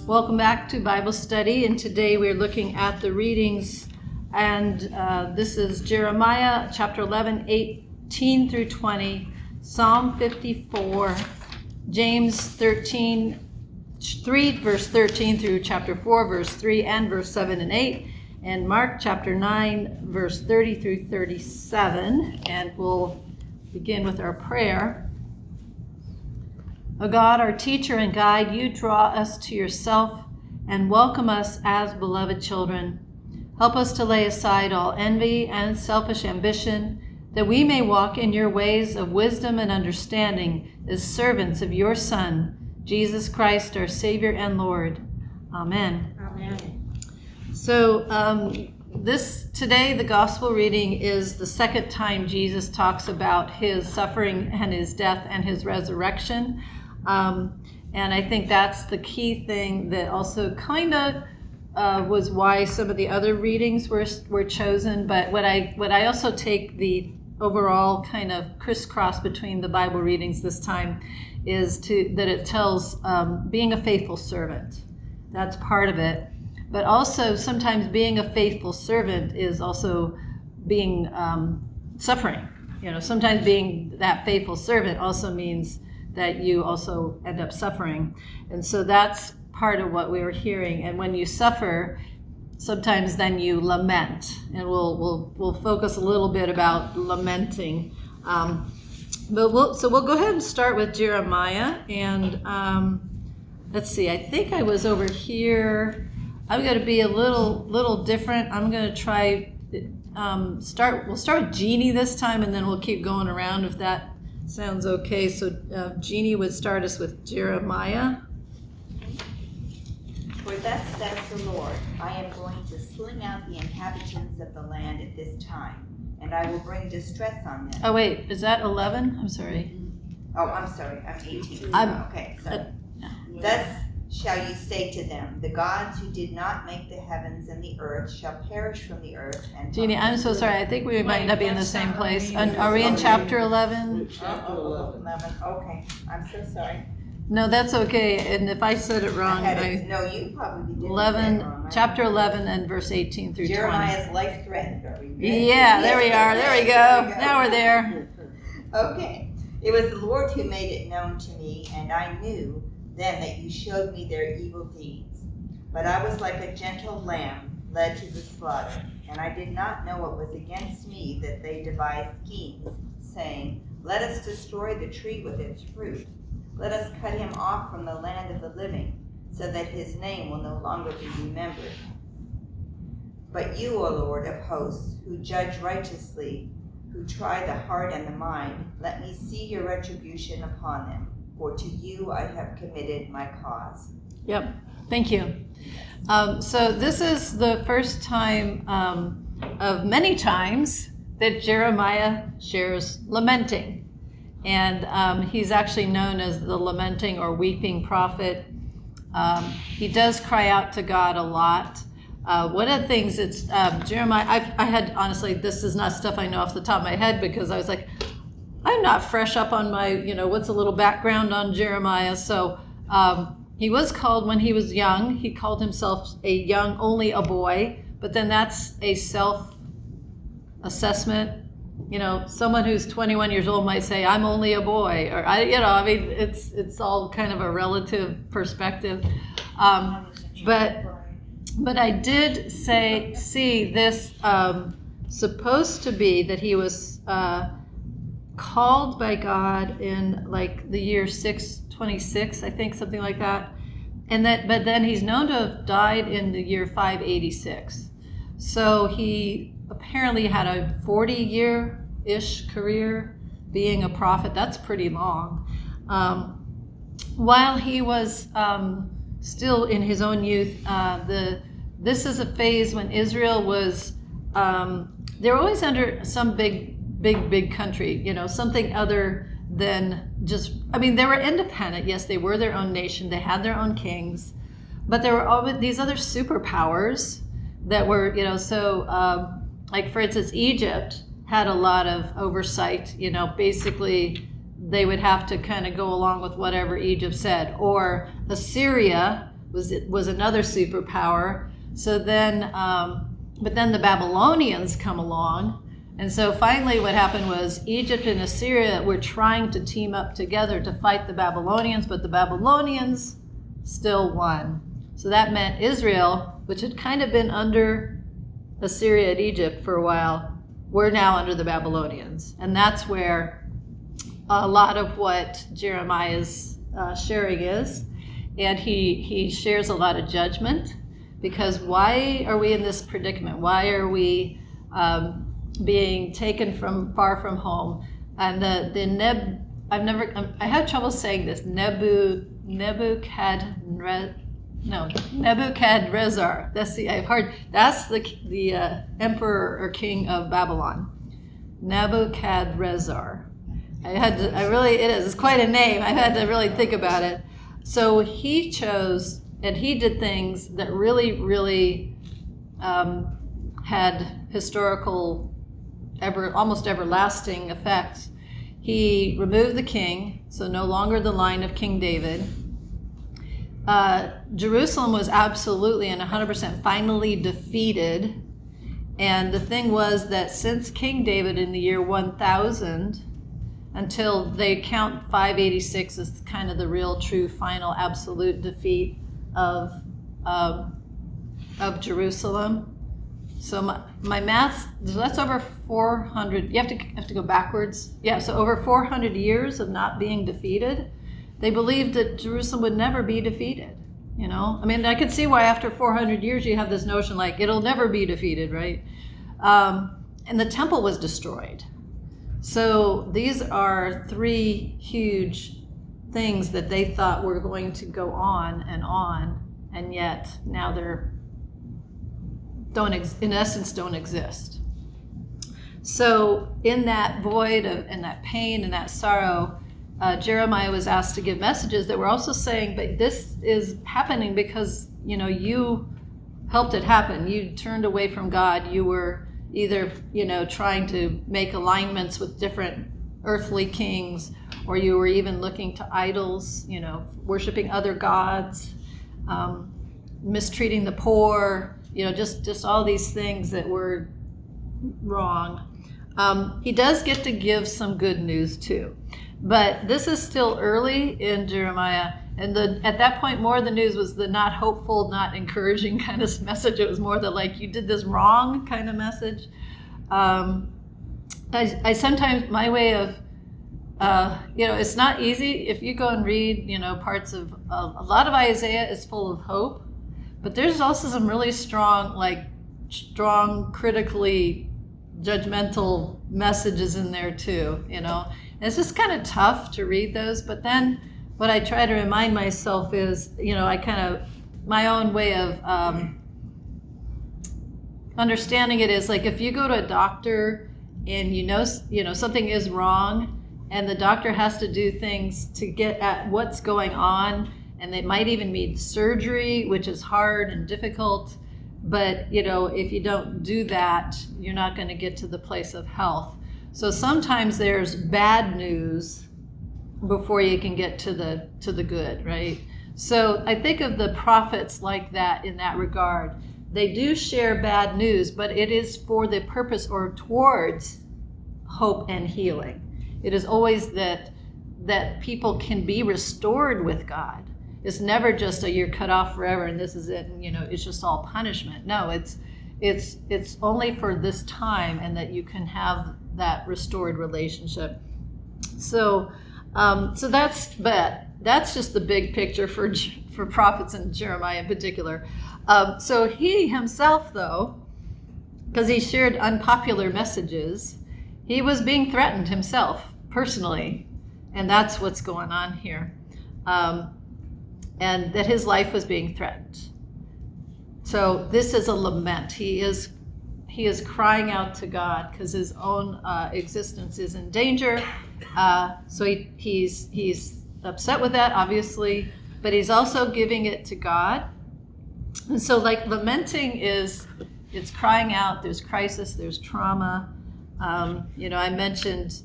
Welcome back to Bible study, and today we're looking at the readings, and this is Jeremiah chapter 11, 18 through 20, Psalm 54, James 3 verse 13 through chapter 4 verse 3 and verse 7 and 8, and Mark chapter 9 verse 30 through 37, and we'll begin with our prayer. O God, our teacher and guide, you draw us to yourself and welcome us as beloved children. Help us to lay aside all envy and selfish ambition, that we may walk in your ways of wisdom and understanding as servants of your Son, Jesus Christ, our Savior and Lord. Amen. Amen. So today the gospel reading is the second time Jesus talks about his suffering and his death and his resurrection. And I think that's the key thing that also kind of was why some of the other readings were chosen. But what I also take the overall kind of crisscross between the Bible readings this time is that it tells being a faithful servant. That's part of it. But also sometimes being a faithful servant is also being suffering. You know, sometimes being that faithful servant also means that you also end up suffering. And so that's part of what we were hearing. And when you suffer, sometimes then you lament. And we'll focus a little bit about lamenting. But we'll go ahead and start with Jeremiah. And let's see, I think I was over here. I'm going to be a little different. I'm going to try we'll start with Jeannie this time, and then we'll keep going around if that sounds okay. So Jeannie would start us with Jeremiah. For thus says the Lord, I am going to sling out the inhabitants of the land at this time, and I will bring distress on them. Oh wait, is that 11? I'm sorry. Oh, I'm sorry, I'm 18. Okay, so thus shall you say to them, the gods who did not make the heavens and the earth shall perish from the earth. And Jeannie, I'm so sorry. I think we might not be in the same place. Are we in chapter 11? Chapter 11. Okay, I'm so sorry. No, that's okay. And if I said it wrong, no, you probably did. Chapter 11 and verse 18 through 20. Jeremiah's life threatened. Are we good? Yeah, there we are. There we go. Now we're there. Okay. It was the Lord who made it known to me, and I knew then that you showed me their evil deeds. But I was like a gentle lamb led to the slaughter, and I did not know it was against me that they devised schemes, saying, let us destroy the tree with its fruit. Let us cut him off from the land of the living, so that his name will no longer be remembered. But you, O Lord of hosts, who judge righteously, who try the heart and the mind, let me see your retribution upon them. For to you I have committed my cause. Yep, thank you. So this is the first time of many times that Jeremiah shares lamenting. And he's actually known as the lamenting or weeping prophet. He does cry out to God a lot. One of the things it's Jeremiah, I had, honestly, this is not stuff I know off the top of my head because I was like, I'm not fresh up on my, what's a little background on Jeremiah. So he was called when he was young. He called himself only a boy, but then that's a self-assessment. Someone who's 21 years old might say, I'm only a boy, or it's all kind of a relative perspective. But I did see this supposed to be that he was called by God in like the year 626, I think, something like that. But then he's known to have died in the year 586. So he apparently had a 40-year-ish career being a prophet. That's pretty long. While he was still in his own youth, this is a phase when Israel was, they were always under some big country, something other than just, they were independent. Yes, they were their own nation. They had their own kings, but there were always these other superpowers that were, like for instance, Egypt had a lot of oversight. Basically they would have to kind of go along with whatever Egypt said. Or Assyria was another superpower. So then, but then the Babylonians come along. And so finally what happened was Egypt and Assyria were trying to team up together to fight the Babylonians, but the Babylonians still won. So that meant Israel, which had kind of been under Assyria and Egypt for a while, were now under the Babylonians. And that's where a lot of what Jeremiah's sharing is. And he shares a lot of judgment, because why are we in this predicament? Why are we being taken from far from home? And I have trouble saying this, Nebuchadrezzar. That's the emperor or king of Babylon. Nebuchadrezzar. It's quite a name. I had to really think about it. So he chose, and he did things that really, really had historical, almost everlasting effects. He removed the king, so no longer the line of King David. Jerusalem was absolutely and 100% finally defeated. And the thing was that since King David in the year 1000, until they count 586 as kind of the real, true, final, absolute defeat of Jerusalem. So my math, that's over 400. You have to go backwards. Yeah, so over 400 years of not being defeated. They believed that Jerusalem would never be defeated. I mean, I could see why after 400 years you have this notion like it'll never be defeated, right? And the temple was destroyed. So these are three huge things that they thought were going to go on, and yet now in essence don't exist. So in that void and that pain and that sorrow, Jeremiah was asked to give messages that were also saying, but this is happening because you helped it happen. You turned away from God. You were either trying to make alignments with different earthly kings, or you were even looking to idols, worshiping other gods, mistreating the poor, just all these things that were wrong. He does get to give some good news too, but this is still early in Jeremiah. And at that point, more of the news was the not hopeful, not encouraging kind of message. It was more the like, you did this wrong kind of message. I sometimes, my way of, it's not easy. If you go and read, parts of, a lot of Isaiah is full of hope, but there's also some really strong, critically judgmental messages in there too, And it's just kind of tough to read those, but then what I try to remind myself is, my own way of understanding it is like if you go to a doctor and something is wrong, and the doctor has to do things to get at what's going on, and they might even need surgery, which is hard and difficult. But if you don't do that, you're not going to get to the place of health. So sometimes there's bad news before you can get to the good, right? So I think of the prophets like that in that regard. They do share bad news, but it is for the purpose or towards hope and healing. It is always that people can be restored with God. It's never just you're cut off forever and this is it, and it's just all punishment. No, it's only for this time, and that you can have that restored relationship. So that's just the big picture for prophets and Jeremiah in particular. So he himself, though, because he shared unpopular messages, he was being threatened himself personally, and that's what's going on here. And that his life was being threatened. So this is a lament. He is crying out to God because his own existence is in danger. So he's upset with that, obviously, but he's also giving it to God. And so lamenting it's crying out. There's crisis, there's trauma. I mentioned,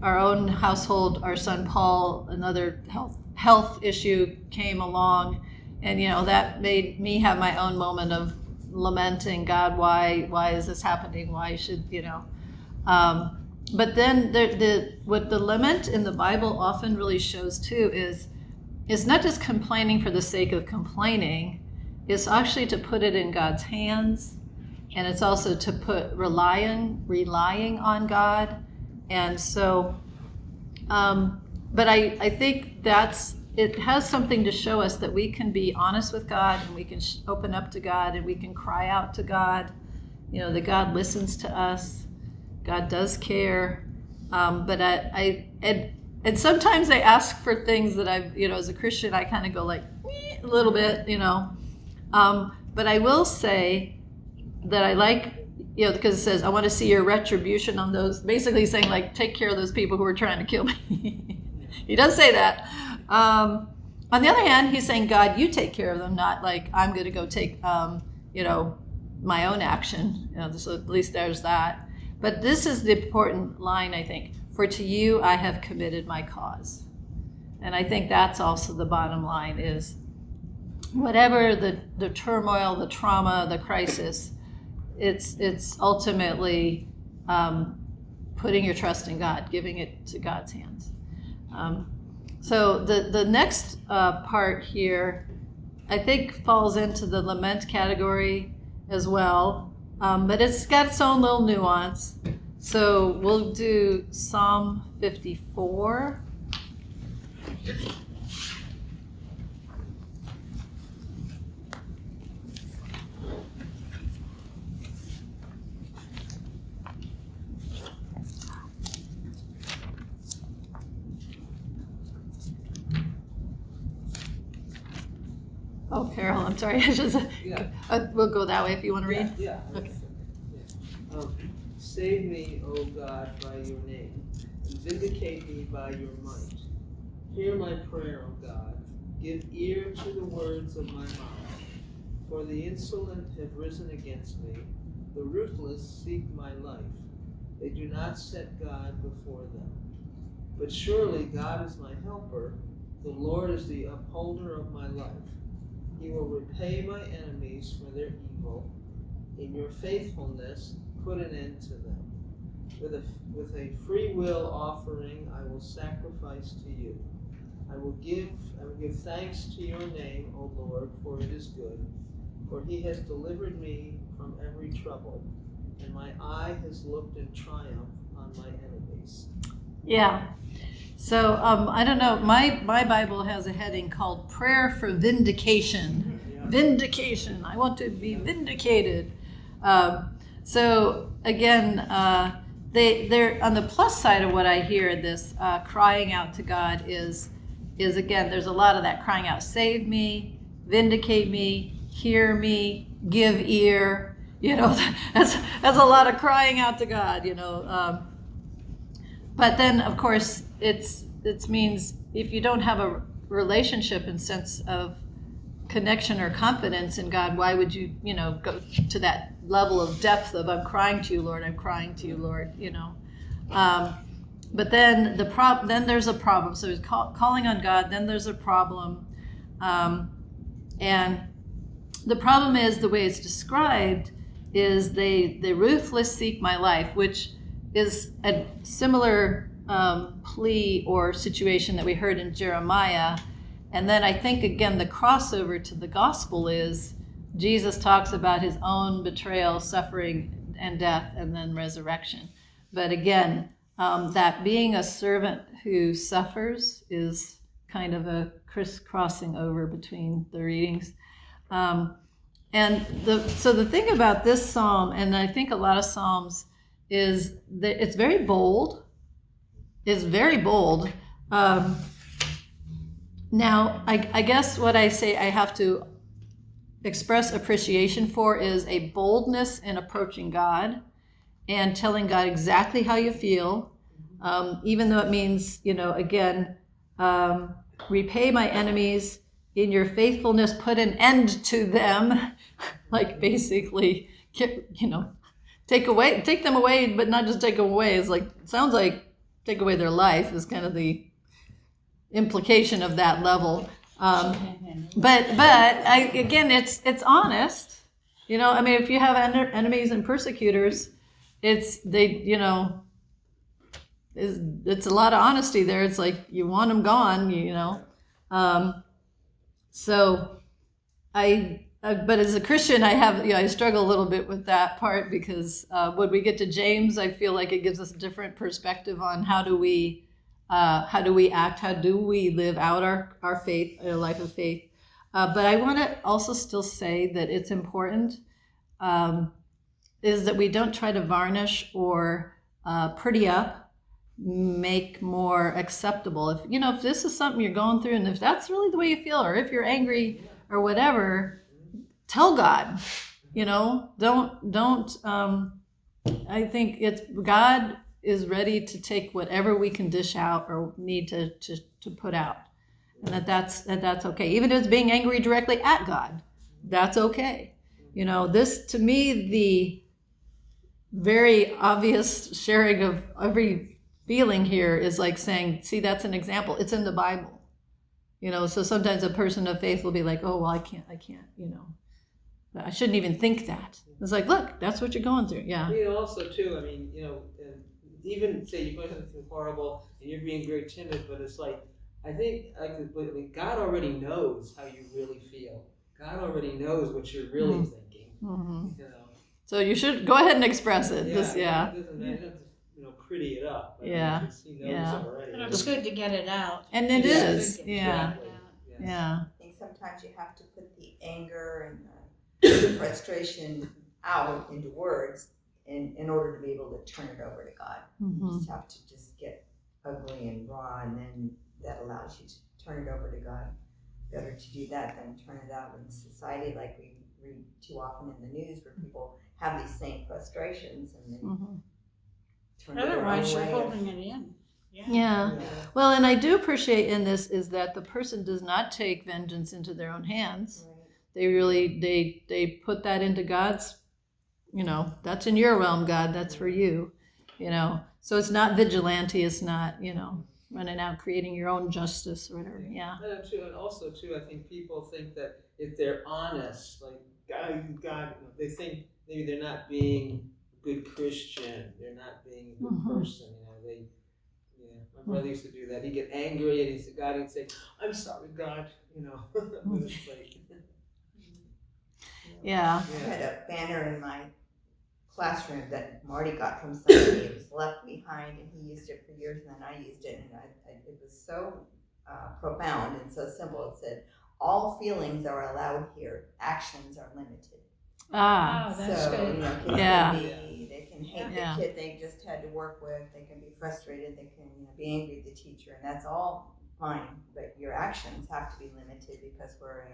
our own household, our son Paul, another health health issue came along, and that made me have my own moment of lamenting, God, why is this happening? Why should but then what the lament in the Bible often really shows too is it's not just complaining for the sake of complaining. It's actually to put it in God's hands, and it's also to relying on God. And so, but I think it has something to show us that we can be honest with God, and we can open up to God, and we can cry out to God, that God listens to us. God does care. But and sometimes I ask for things that as a Christian, I kind of go like a little bit, but I will say that I like, because it says, I want to see your retribution on those, basically saying like, take care of those people who are trying to kill me. He does say that. On the other hand, he's saying, God, you take care of them, not like I'm going to go take, my own action. So at least there's that. But this is the important line, I think. For to you I have committed my cause. And I think that's also the bottom line is whatever the turmoil, the trauma, the crisis, it's ultimately putting your trust in God, giving it to God's hands. So the next part here, I think falls into the lament category as well. But it's got its own little nuance. So we'll do Psalm 54. Oh, Carol, I'm sorry. We'll go that way if you want to read. Yeah. Okay. Yeah. Save me, O God, by your name, and vindicate me by your might. Hear my prayer, O God. Give ear to the words of my mouth. For the insolent have risen against me. The ruthless seek my life. They do not set God before them. But surely God is my helper. The Lord is the upholder of my life. He will repay my enemies for their evil. In your faithfulness, put an end to them. With a free will offering, I will sacrifice to you. I will give thanks to your name, O Lord, for it is good. For he has delivered me from every trouble, and my eye has looked in triumph on my enemies. Yeah. So I don't know. My Bible has a heading called Prayer for Vindication. Yeah. Vindication. I want to be vindicated. So again, they're on the plus side of what I hear. This crying out to God is again. There's a lot of that crying out. Save me, vindicate me, hear me, give ear. That's a lot of crying out to God. But then, of course, it means if you don't have a relationship and sense of connection or confidence in God, why would you, go to that level of depth of I'm crying to you, Lord, I'm crying to you, Lord, But then then there's a problem. So he's calling on God. Then there's a problem, and the problem is the way it's described is they ruthless seek my life, which is a similar plea or situation that we heard in Jeremiah. And then I think, again, the crossover to the gospel is Jesus talks about his own betrayal, suffering, and death, and then resurrection. But again, that being a servant who suffers is kind of a crisscrossing over between the readings. So the thing about this psalm, and I think a lot of psalms, is that it's very bold. It's very bold. Now, I guess what I say I have to express appreciation for is a boldness in approaching God and telling God exactly how you feel, even though it means, again, repay my enemies, in your faithfulness put an end to them, like basically, take them away, but not just take them away. It's like, sounds like take away their life is kind of the implication of that level. But again, it's honest. I mean, if you have enemies and persecutors, it's a lot of honesty there. It's like you want them gone, So but as a Christian, I struggle a little bit with that part because when we get to James, I feel like it gives us a different perspective on how do we act, how do we live out our faith, our life of faith. But I want to also still say that it's important is that we don't try to varnish or pretty up, make more acceptable. If this is something you're going through, and if that's really the way you feel, or if you're angry or whatever, tell God. Don't. I think God is ready to take whatever we can dish out or need to put out, and that's okay. Even if it's being angry directly at God, that's okay. This to me, the very obvious sharing of every feeling here is like saying, see, that's an example. It's in the Bible. So sometimes a person of faith will be like, oh, well, I can't, I shouldn't even think that. It's like, look, that's what you're going through. Yeah. Also too, even say you're going through something horrible and you're being very timid, but it's like, I think God already knows how you really feel. God already knows what you're really thinking. Mm-hmm. So you should go ahead and express it. It doesn't have to, pretty it up. He knows already. But it's good to get it out. And it is. Yeah. Yeah. I think sometimes you have to put the anger and the frustration out into words in order to be able to turn it over to God. Mm-hmm. You just have to get ugly and raw, and then that allows you to turn it over to God. Better to do that than turn it out in society, like we read too often in the news, where people have these same frustrations and then turn it over. Otherwise, you're holding it in. Yeah. Well, and I do appreciate in this is that the person does not take vengeance into their own hands. Right. They really they put that into God's. That's in your realm, God. That's for you. So it's not vigilante. It's not running out creating your own justice or whatever. Yeah. And also too, I think people think that if they're honest, like God, they think maybe they're not being a good Christian. They're not being a good person. My brother used to do that. He'd get angry and he'd say, "I'm sorry, God." But it's like, yeah. I had a banner in my classroom that Marty got from somebody. It was left behind, and he used it for years, and then I used it, and it was so profound and so simple. It said, "All feelings are allowed here. Actions are limited." Ah, that's good. Kids they can hate the kid they just had to work with. They can be frustrated. They can be angry at the teacher, and that's all fine. But your actions have to be limited because we're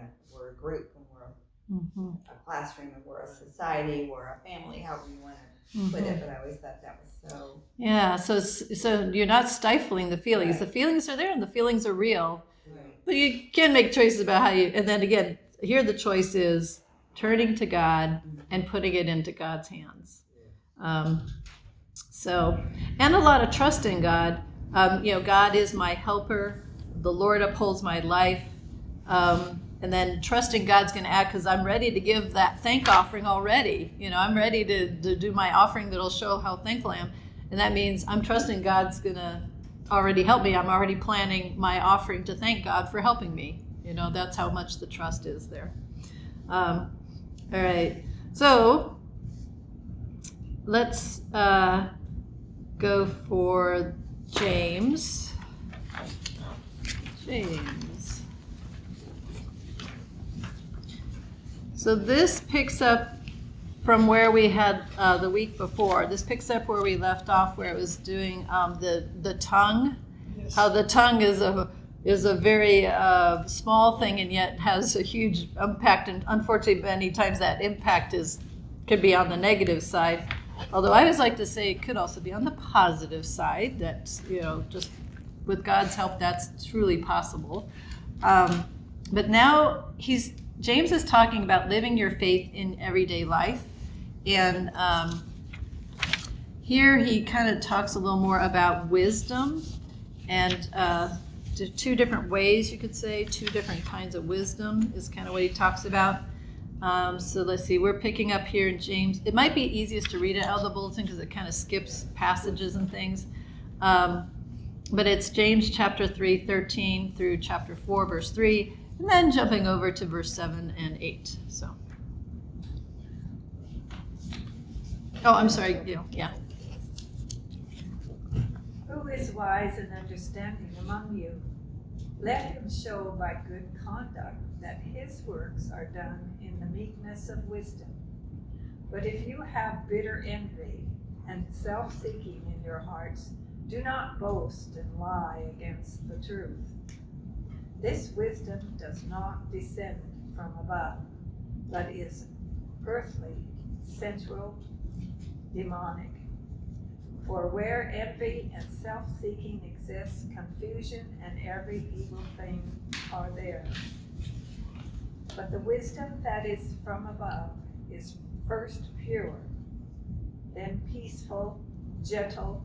a group, and we're a classroom, and we're a society, we're a family, however you want to put it. But I always thought that was so. Yeah. So you're not stifling the feelings. Right. The feelings are there, and the feelings are real. Right. But you can make choices about how you. And then again, here the choice is turning to God and putting it into God's hands. And a lot of trust in God. God is my helper. The Lord upholds my life. And then trusting God's going to act because I'm ready to give that thank offering already. I'm ready to do my offering that'll show how thankful I am. And that means I'm trusting God's going to already help me. I'm already planning my offering to thank God for helping me. That's how much the trust is there. All right. So let's go for James. So this picks up from where we had the week before. This picks up where we left off, where it was doing the tongue. Yes. How the tongue is a very small thing and yet has a huge impact. And unfortunately, many times that impact could be on the negative side. Although I always like to say it could also be on the positive side. That just with God's help, that's truly possible. But now James is talking about living your faith in everyday life. And here he kind of talks a little more about wisdom. And two different ways, you could say, two different kinds of wisdom is kind of what he talks about. So let's see, we're picking up here in James. It might be easiest to read it out of the bulletin because it kind of skips passages and things. But it's James chapter 3, 13 through chapter 4, verse 3, and then jumping over to verse 7 and 8. So. Oh, I'm sorry, yeah. Who is wise and understanding among you? Let him show by good conduct that his works are done in the meekness of wisdom. But if you have bitter envy and self-seeking in your hearts, do not boast and lie against the truth. This wisdom does not descend from above, but is earthly, sensual, demonic. For where envy and self-seeking exists, confusion and every evil thing are there. But the wisdom that is from above is first pure, then peaceful, gentle,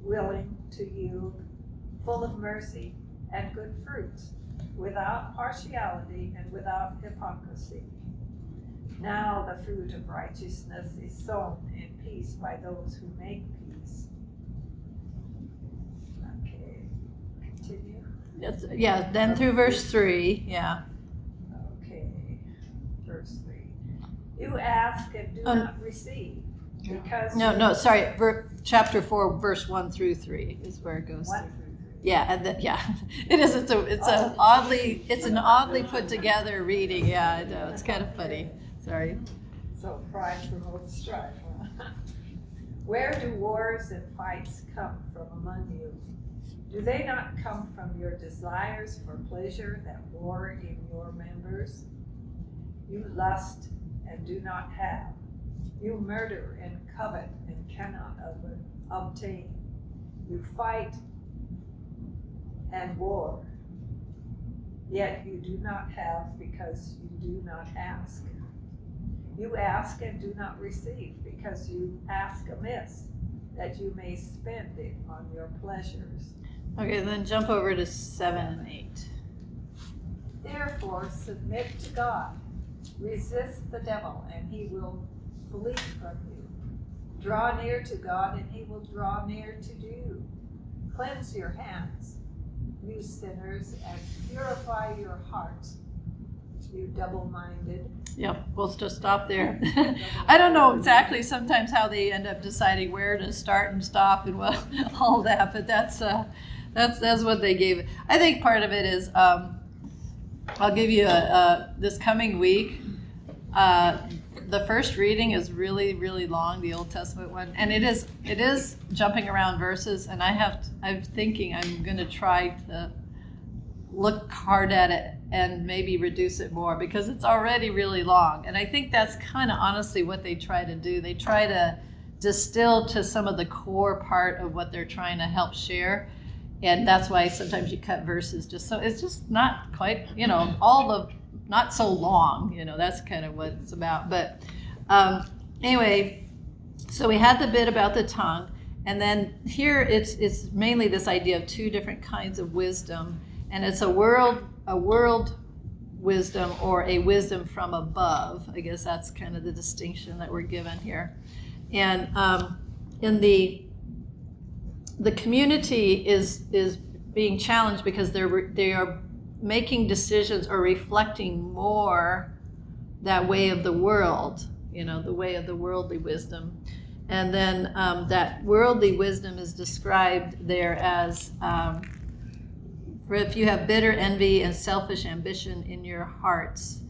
willing to yield, full of mercy and good fruits, without partiality and without hypocrisy. Now the fruit of righteousness is sown in peace by those who make peace. Okay, continue. Yeah, then through verse 3, yeah. Okay, verse 3. You ask and do not receive, because No, sorry, chapter 4, verse 1 through 3 is where it goes. 1 through 3. Yeah, and it is. It's an oddly put together reading. Yeah, I know. It's kind of funny. Sorry. So pride promotes strife. Huh? Where do wars and fights come from among you? Do they not come from your desires for pleasure that war in your members? You lust and do not have. You murder and covet and cannot obtain. You fight and war, yet you do not have because you do not ask. You ask and do not receive because you ask amiss, that you may spend it on your pleasures. Okay, then jump over to 7 and 8. Therefore submit to God, resist the devil, and he will flee from you. Draw near to God, and he will draw near to you. Cleanse your hands, you sinners, and purify your hearts, you double-minded. Yep, we'll just stop there. I don't know exactly sometimes how they end up deciding where to start and stop and what, all that, but that's what they gave. I think part of it is I'll give you this coming week. The first reading is really, really long, the Old Testament one, and it is jumping around verses, and I'm thinking I'm going to try to look hard at it and maybe reduce it more because it's already really long. And I think that's kind of honestly what they try to do. They try to distill to some of the core part of what they're trying to help share. And that's why sometimes you cut verses just so it's just not quite, not so long, that's kind of what it's about. But anyway, so we had the bit about the tongue, and then here it's mainly this idea of two different kinds of wisdom, and it's a world wisdom or a wisdom from above. I guess that's kind of the distinction that we're given here. And in the community is being challenged because they are making decisions or reflecting more that way of the world, the way of the worldly wisdom. And then that worldly wisdom is described there as, for if you have bitter envy and selfish ambition in your hearts,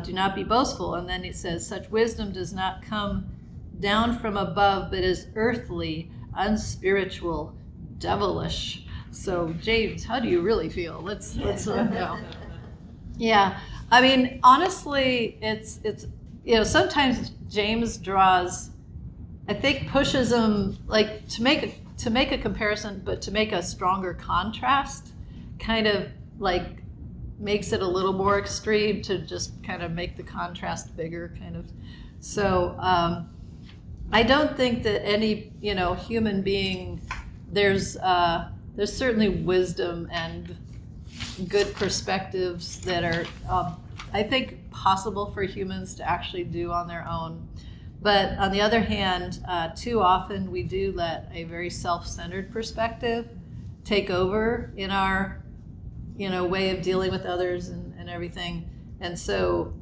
do not be boastful. And then it says, such wisdom does not come down from above, but is earthly, unspiritual, devilish. So James, how do you really feel? Let's know. Yeah, I mean, honestly, it's sometimes James draws, I think, pushes them like to make a comparison, but to make a stronger contrast, kind of like makes it a little more extreme to just kind of make the contrast bigger, kind of. So I don't think that any human being there's there's certainly wisdom and good perspectives that are, I think, possible for humans to actually do on their own. But on the other hand, too often we do let a very self-centered perspective take over in our, way of dealing with others and everything. And so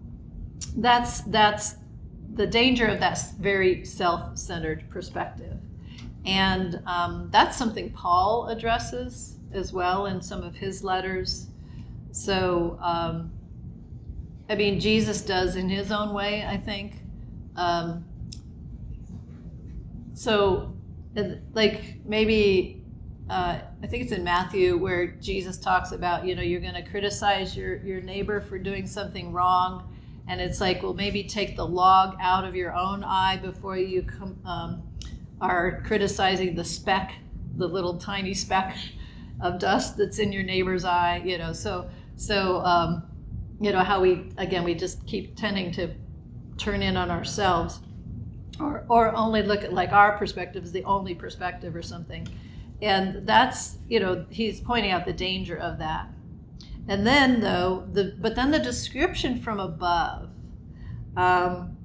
that's the danger of that very self-centered perspective. And that's something Paul addresses as well in some of his letters. So, Jesus does in his own way, I think. Maybe, I think it's in Matthew where Jesus talks about, you're going to criticize your neighbor for doing something wrong. And it's like, well, maybe take the log out of your own eye before you are criticizing the speck, the little tiny speck of dust that's in your neighbor's eye, how we just keep tending to turn in on ourselves or only look at like our perspective is the only perspective or something. And that's, he's pointing out the danger of that. And then the description from above, and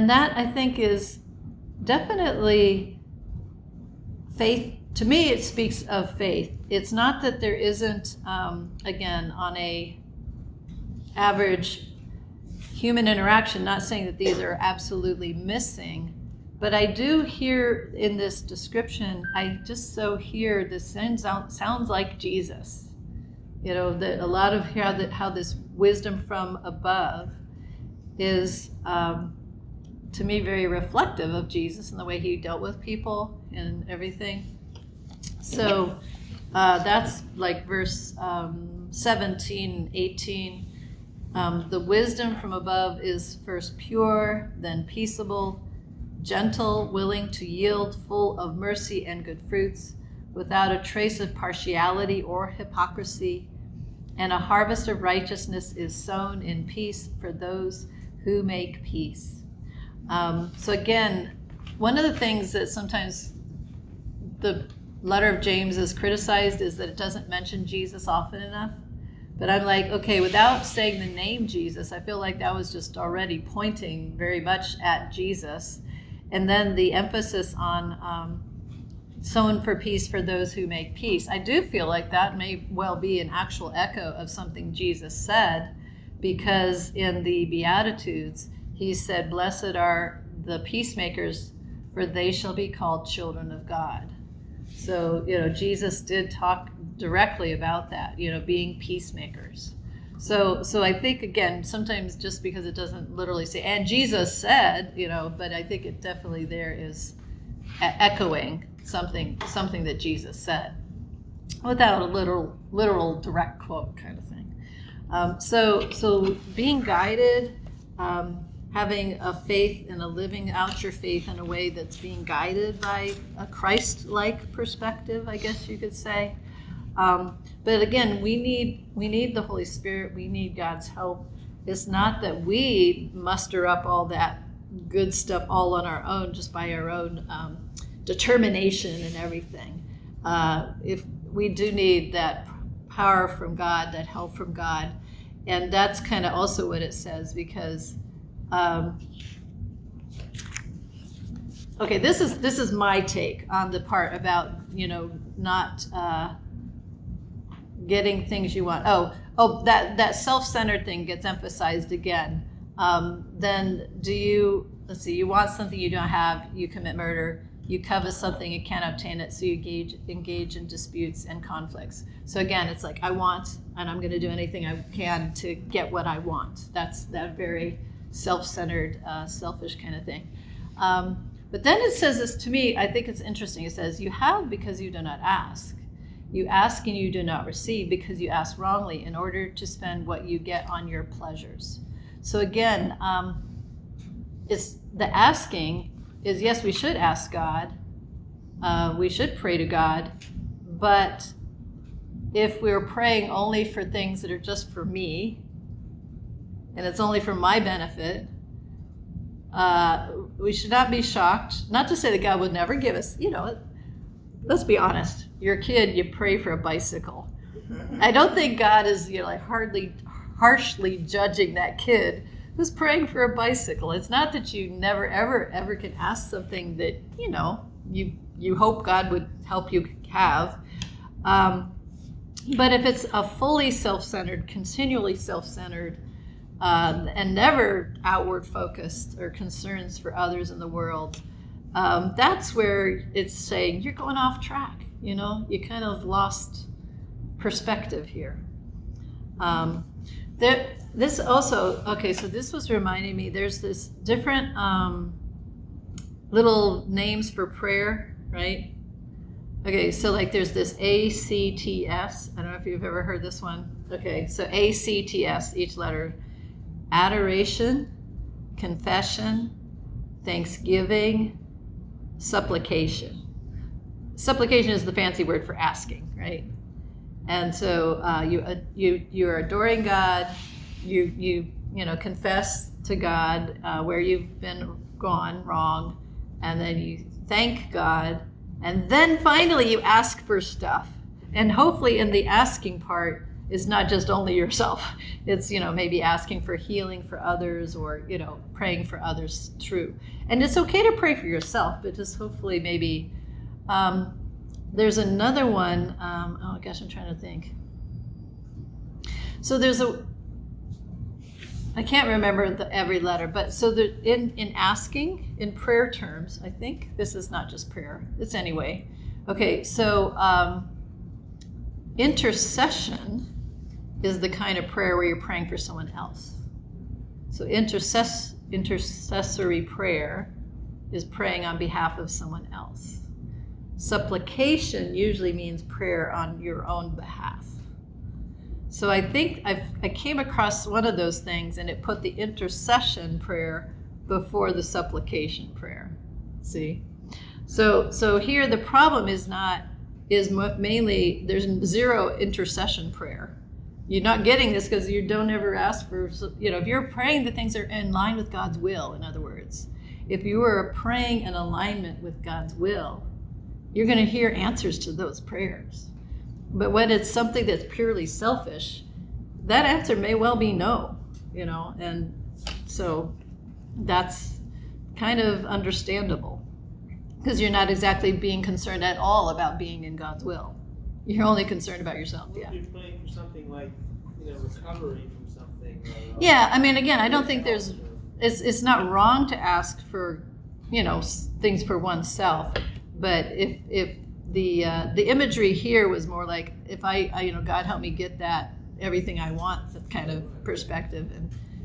that I think is definitely faith. To me, it speaks of faith. It's not that there isn't, again, on a average human interaction, not saying that these are absolutely missing, but I do hear in this description, I just so hear this sounds like Jesus. That a lot of how this wisdom from above is, to me, very reflective of Jesus and the way he dealt with people and everything. So that's like verse 17, 18. The wisdom from above is first pure, then peaceable, gentle, willing to yield, full of mercy and good fruits, without a trace of partiality or hypocrisy. And a harvest of righteousness is sown in peace for those who make peace. So again, one of the things that sometimes the letter of James is criticized is that it doesn't mention Jesus often enough. But I'm like, okay, without saying the name Jesus, I feel like that was just already pointing very much at Jesus. And then the emphasis on sown for peace for those who make peace. I do feel like that may well be an actual echo of something Jesus said, because in the Beatitudes, he said, blessed are the peacemakers, for they shall be called children of God. So, Jesus did talk directly about that, being peacemakers. So I think, again, sometimes just because it doesn't literally say, and Jesus said, but I think it definitely there is echoing something that Jesus said without a literal direct quote kind of thing. So being guided, having a faith and living out your faith in a way that's being guided by a Christ-like perspective, I guess you could say. But again, we need the Holy Spirit. We need God's help. It's not that we muster up all that good stuff all on our own, just by our own determination and everything. If we do need that power from God, that help from God, and that's kind of also what it says, because okay, this is my take on the part about not getting things you want. That self-centered thing gets emphasized again. Then let's see, you want something you don't have, you commit murder. You covet something, you can't obtain it, so you engage in disputes and conflicts. So again, it's like, I want, and I'm going to do anything I can to get what I want. That's that very self-centered, selfish kind of thing. But then it says this to me, I think it's interesting. It says, you have because you do not ask. You ask and you do not receive because you ask wrongly in order to spend what you get on your pleasures. So again, it's the asking is, yes, we should ask God. We should pray to God. But if we're praying only for things that are just for me, and it's only for my benefit, we should not be shocked. Not to say that God would never give us, let's be honest. Your kid, you pray for a bicycle. I don't think God is, like harshly judging that kid who's praying for a bicycle. It's not that you never, ever can ask something that, you hope God would help you have. But if it's a fully self-centered, continually self-centered, and never outward focused or concerns for others in the world, that's where it's saying you're going off track. You kind of lost perspective here. This also, so this was reminding me, there's this different little names for prayer, right? Okay, so like there's this ACTS. I don't know if you've ever heard this one. Okay, so ACTS, each letter: adoration, confession, thanksgiving, supplication. Supplication is the fancy word for asking, right? And so you're adoring God. You confess to God where you've been gone wrong, and then you thank God. And then finally you ask for stuff. And hopefully in the asking part is not just only yourself. It's, maybe asking for healing for others, or, praying for others too. And it's okay to pray for yourself, but just hopefully maybe, there's another one. Oh gosh, I'm trying to think. So I can't remember every letter, but so in asking, in prayer terms, I think this is not just prayer. It's anyway. Okay, so intercession is the kind of prayer where you're praying for someone else. So intercessory prayer is praying on behalf of someone else. Supplication usually means prayer on your own behalf. So I think I came across one of those things, and it put the intercession prayer before the supplication prayer. See? So here the problem is mainly there's zero intercession prayer. You're not getting this because you don't ever ask for, if you're praying, the things are in line with God's will, in other words. If you are praying in alignment with God's will, you're going to hear answers to those prayers. But when it's something that's purely selfish, that answer may well be no, and so that's kind of understandable, because you're not exactly being concerned at all about being in God's will. You're only concerned about yourself. Well, Yeah. you're praying for something like, recovery from something. Yeah, I mean, again, I don't think it's not wrong to ask for, things for oneself, but if the imagery here was more like, if I God help me get everything I want, that kind of perspective,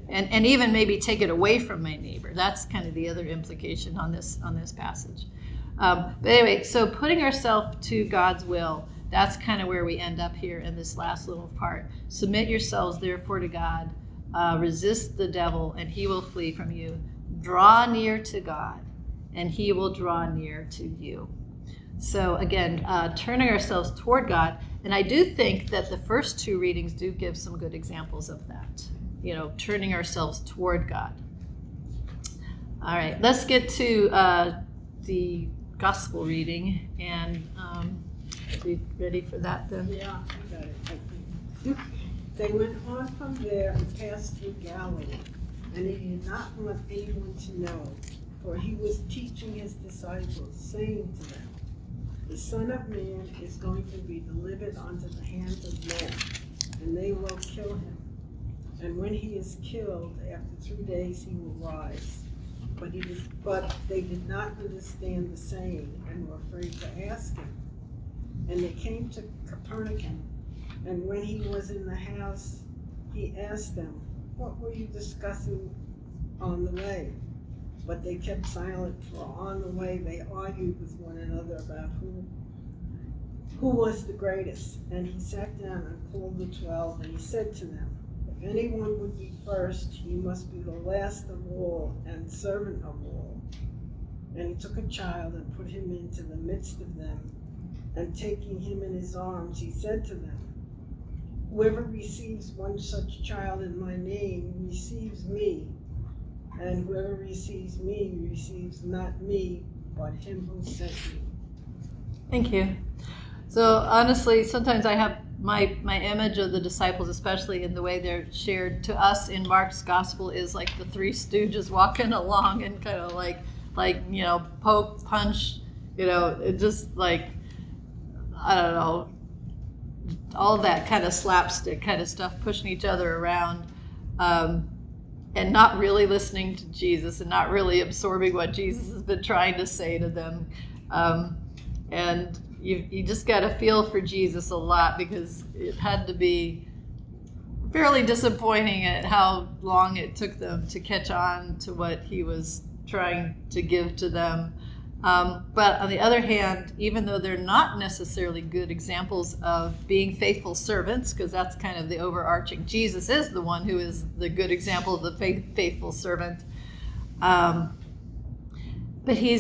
and even maybe take it away from my neighbor. That's kind of the other implication on this passage. But anyway, so putting ourselves to God's will, that's kind of where we end up here in this last little part. Submit yourselves therefore to God, resist the devil, and he will flee from you. Draw near to God, and he will draw near to you. So again, turning ourselves toward God. And I do think that the first two readings do give some good examples of that, turning ourselves toward God. All right, let's get to the gospel reading. And are you ready for that then? Yeah, I got it. I think. They went on from there and passed through Galilee, and he did not want anyone to know, for he was teaching his disciples, saying to them, "The Son of Man is going to be delivered unto the hands of men, and they will kill him. And when he is killed, after 3 days he will rise." But they did not understand the saying, and were afraid to ask him. And they came to Capernaum, and when he was in the house, he asked them, "What were you discussing on the way?" But they kept silent, for on the way they argued with one another about who was the greatest. And he sat down and called the 12, and he said to them, "If anyone would be first, he must be the last of all and servant of all." And he took a child and put him into the midst of them, and taking him in his arms, he said to them, "Whoever receives one such child in my name receives me, and whoever receives me receives not me, but him who sent me." Thank you. So honestly, sometimes I have my image of the disciples, especially in the way they're shared to us in Mark's gospel, is like the three stooges walking along and kind of like poke, punch, it just like, I don't know, all that kind of slapstick kind of stuff, pushing each other around, and not really listening to Jesus and not really absorbing what Jesus has been trying to say to them. And you just got to feel for Jesus a lot, because it had to be fairly disappointing at how long it took them to catch on to what he was trying to give to them. But on the other hand, even though they're not necessarily good examples of being faithful servants, because that's kind of the overarching, Jesus is the one who is the good example of the faithful servant. But he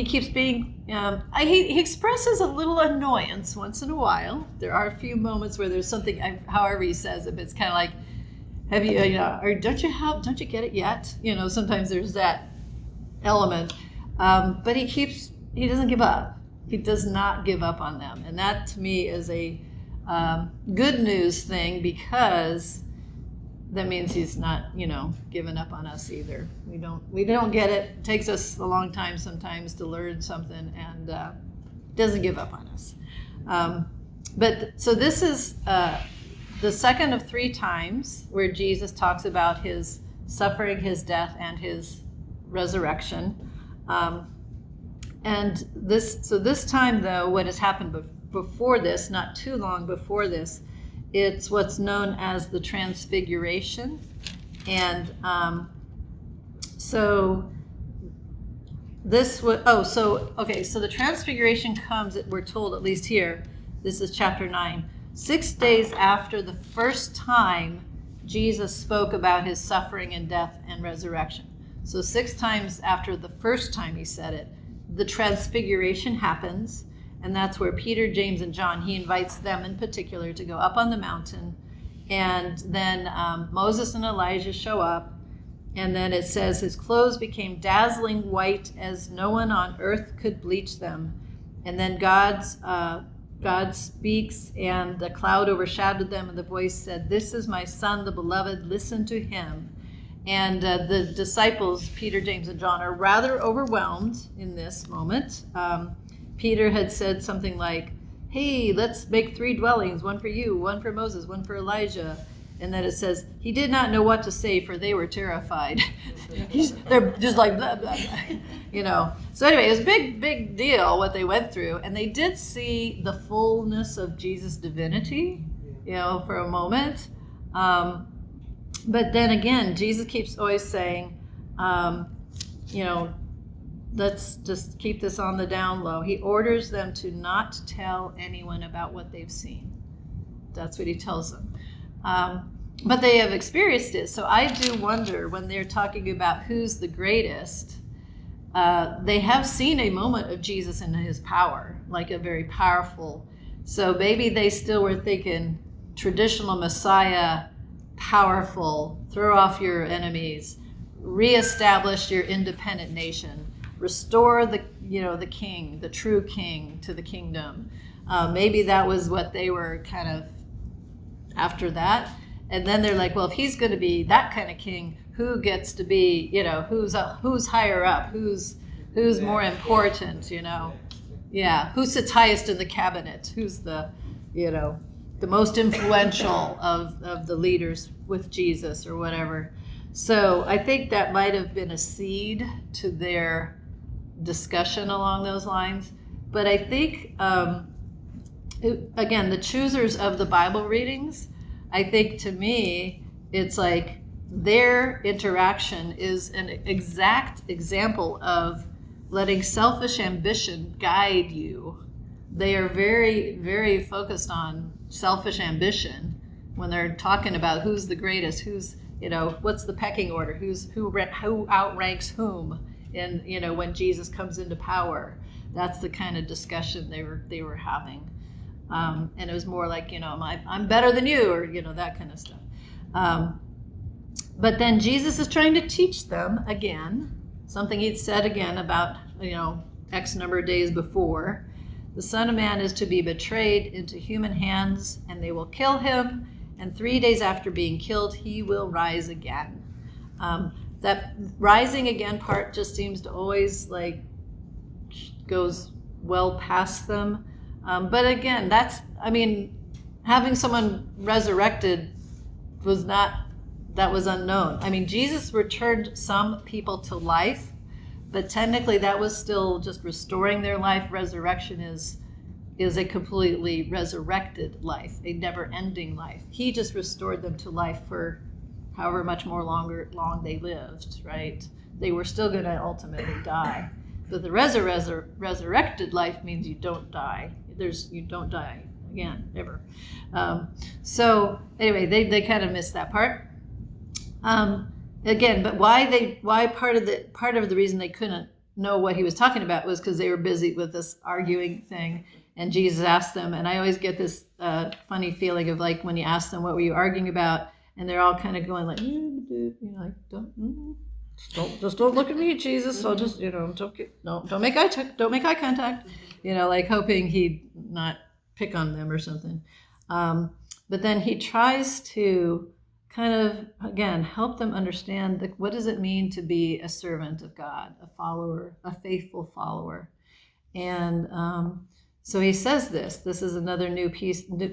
keeps being, he expresses a little annoyance once in a while. There are a few moments where there's something, however he says it, but it's kind of like, have you, or don't you get it yet? Sometimes there's that element. But he doesn't give up. He does not give up on them. And that to me is a good news thing, because that means he's not, giving up on us either. We don't get it. It takes us a long time sometimes to learn something, and doesn't give up on us. So this is the second of 3 times where Jesus talks about his suffering, his death, and his resurrection. And this time, though, what has happened before this, not too long before this, it's what's known as the Transfiguration. And so the Transfiguration comes, we're told, at least here, this is chapter 9, 6 days after the first time Jesus spoke about his suffering and death and resurrection. So 6 times after the first time he said it, the Transfiguration happens, and that's where Peter, James, and John, he invites them in particular to go up on the mountain, and then Moses and Elijah show up, and then it says his clothes became dazzling white as no one on earth could bleach them, and then God speaks, and the cloud overshadowed them, and the voice said, "This is my son, the beloved, listen to him." And the disciples, Peter, James, and John, are rather overwhelmed in this moment. Peter had said something like, "Hey, let's make 3 dwellings, one for you, one for Moses, one for Elijah." And then it says, he did not know what to say, for they were terrified. They're just like, blah, blah, blah. So anyway, it was a big deal what they went through. And they did see the fullness of Jesus' divinity, for a moment. But then again, Jesus keeps always saying, let's just keep this on the down low. He orders them to not tell anyone about what they've seen. That's what he tells them. But they have experienced it. So I do wonder, when they're talking about who's the greatest, they have seen a moment of Jesus in his power, like a very powerful. So maybe they still were thinking traditional Messiah, powerful, throw off your enemies, reestablish your independent nation, restore the king, the true king, to the kingdom. Maybe that was what they were kind of after that. And then they're like, well, if he's going to be that kind of king, who gets to be, who's higher up, who's more important, Yeah, who sits highest in the cabinet? Who's the most influential of the leaders with Jesus or whatever. So I think that might have been a seed to their discussion along those lines. But I think, again, the choosers of the Bible readings, I think to me, it's like their interaction is an exact example of letting selfish ambition guide you. They are very, very focused on selfish ambition when they're talking about who's the greatest, who's, what's the pecking order, who outranks whom, and when Jesus comes into power. That's the kind of discussion they were having, and it was more like, I'm better than you, or that kind of stuff. But then Jesus is trying to teach them again something he'd said again about X number of days before, The Son of Man is to be betrayed into human hands, and they will kill him, and 3 days after being killed, he will rise again. That rising again part just seems to always like goes well past them. But again, having someone resurrected was unknown. I mean, Jesus returned some people to life, but technically that was still just restoring their life. Resurrection is a completely resurrected life, a never-ending life. He just restored them to life for however much more long they lived, right? They were still going to ultimately die. But the resurrected life means you don't die. You don't die again, ever. So anyway, they kind of missed that part. Again, but why part of the reason they couldn't know what he was talking about was because they were busy with this arguing thing. And Jesus asked them, and I always get this funny feeling of like when you ask them, what were you arguing about? And they're all kind of going like, like don't look at me, Jesus. So just don't make eye contact. Like hoping he'd not pick on them or something. But then he tries to kind of again help them understand what does it mean to be a servant of God, a follower, a faithful follower, and so he says this is another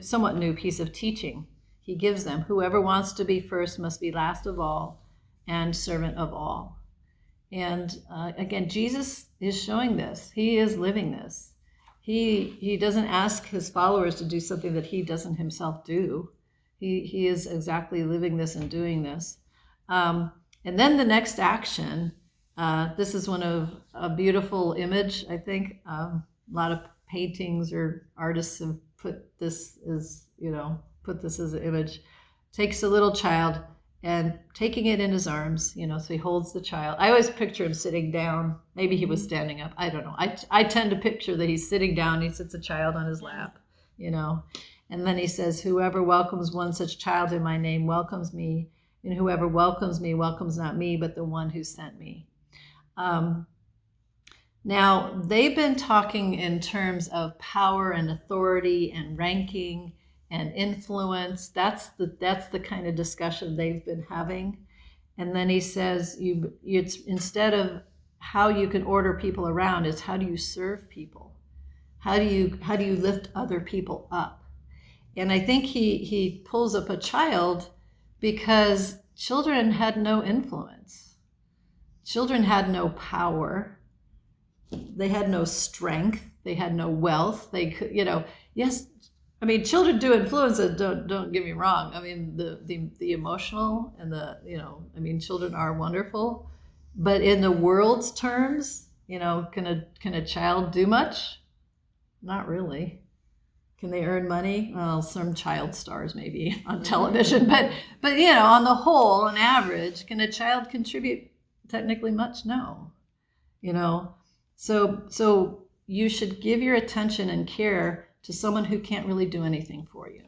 somewhat new piece of teaching he gives them. Whoever wants to be first must be last of all and servant of all. And again, Jesus is showing this. He is living this. He doesn't ask his followers to do something that he doesn't himself do. He is exactly living this and doing this. And then the next action, this is a beautiful image, I think. A lot of paintings or artists have put this as an image. Takes a little child and taking it in his arms, so he holds the child. I always picture him sitting down. Maybe he was standing up. I don't know. I tend to picture that he's sitting down. He sits a child on his lap, And then he says, whoever welcomes one such child in my name welcomes me, and whoever welcomes me welcomes not me, but the one who sent me. Now, they've been talking in terms of power and authority and ranking and influence. That's the kind of discussion they've been having. And then he says, it's instead of how you can order people around, it's how do you serve people? How do you lift other people up? And I think he pulls up a child because children had no influence. Children had no power. They had no strength. They had no wealth. They could, yes, I mean, children do influence it. Don't get me wrong. I mean, the emotional and children are wonderful, but in the world's terms, can a child do much? Not really. Can they earn money? Well, some child stars maybe on television, but on the whole, on average, can a child contribute technically much? No. So you should give your attention and care to someone who can't really do anything for you.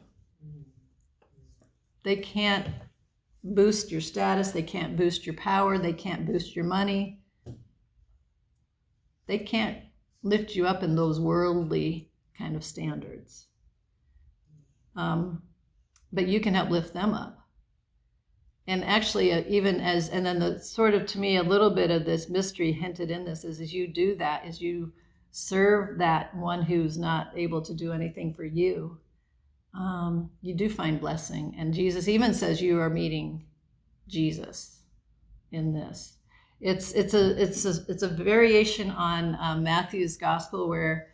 They can't boost your status, they can't boost your power, they can't boost your money. They can't lift you up in those worldly kind of standards. But you can help lift them up. And actually, and then the sort of, to me, a little bit of this mystery hinted in this is as you do that, as you serve that one who's not able to do anything for you, you do find blessing. And Jesus even says you are meeting Jesus in this. It's a variation on Matthew's gospel where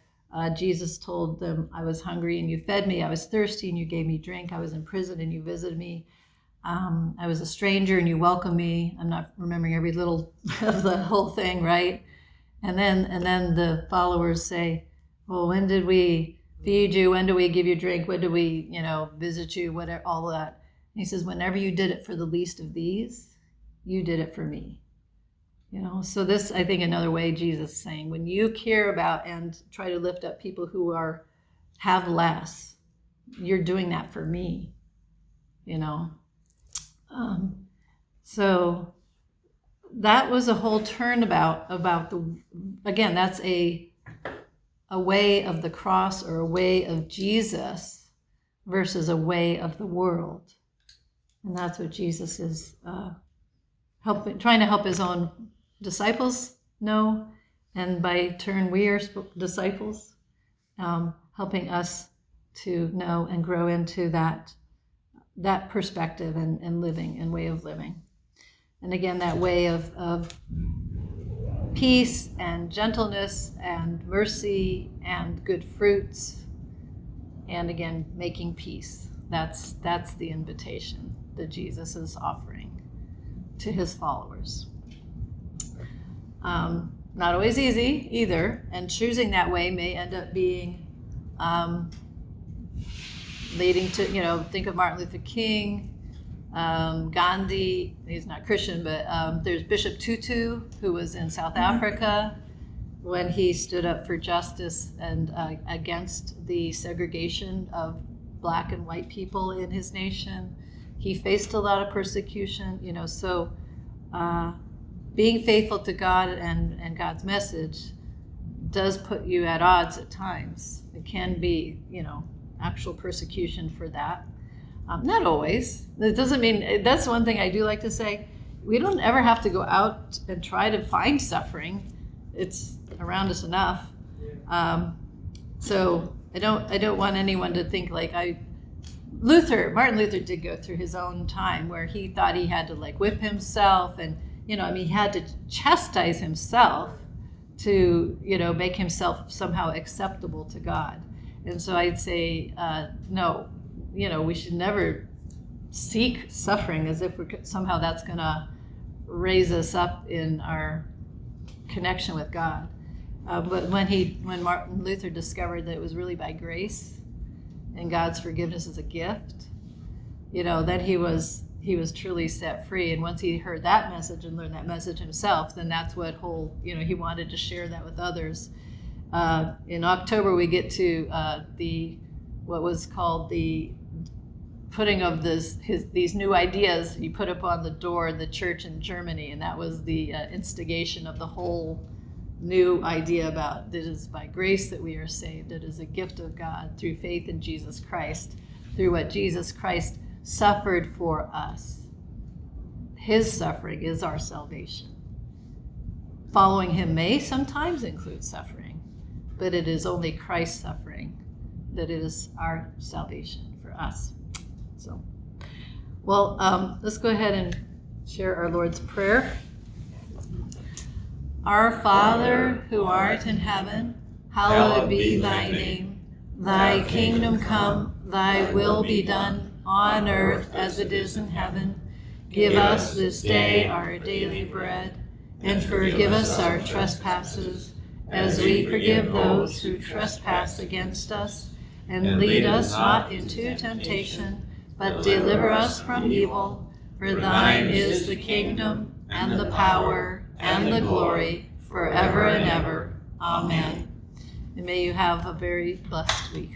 Jesus told them, I was hungry and you fed me. I was thirsty and you gave me drink. I was in prison and you visited me. I was a stranger and you welcomed me. I'm not remembering every little of the whole thing, right? And then the followers say, well, when did we feed you? When do we give you drink? When do we, visit you? Whatever, all that. And he says, whenever you did it for the least of these, you did it for me. So this, I think, another way Jesus is saying, when you care about and try to lift up people who have less, you're doing that for me, So that was a whole turnabout about again, that's a a way of the cross or a way of Jesus versus a way of the world. And that's what Jesus is trying to help his own disciples know. And by turn, we are disciples, helping us to know and grow into that perspective and living and way of living. And again, that way of peace and gentleness and mercy and good fruits, and again, making peace. That's the invitation that Jesus is offering to his followers. Not always easy either, and choosing that way may end up being leading to, think of Martin Luther King, Gandhi. He's not Christian, but there's Bishop Tutu, who was in South Africa when he stood up for justice and against the segregation of Black and white people in his nation. He faced a lot of persecution, so being faithful to God and God's message does put you at odds at times. It can be, actual persecution for that. Not always. It doesn't mean, that's one thing I do like to say. We don't ever have to go out and try to find suffering. It's around us enough. So I don't want anyone to think like Martin Luther did go through his own time where he thought he had to whip himself and, he had to chastise himself to, make himself somehow acceptable to God. And so I'd say, no, we should never seek suffering as if somehow that's going to raise us up in our connection with God. But when Martin Luther discovered that it was really by grace and God's forgiveness is a gift, then he was truly set free. And once he heard that message and learned that message himself, then that's what he wanted to share that with others. In October, we get to what was called the putting of these new ideas he put up on the door of the church in Germany, and that was the instigation of the whole new idea about that it is by grace that we are saved. It is a gift of God through faith in Jesus Christ, through what Jesus Christ suffered for us. His suffering is our salvation. Following him may sometimes include suffering, but it is only Christ's suffering that is our salvation for us. So, let's go ahead and share our Lord's Prayer. Our Father, who art in heaven, hallowed be thy name. Thy kingdom come, thy will be done on earth as it is in heaven. Give us this day our daily bread, and forgive us our trespasses, as we forgive those who trespass against us. And lead us not into temptation, but deliver us from evil. For thine is the kingdom, and the power, and the glory, forever and ever. Amen. And may you have a very blessed week.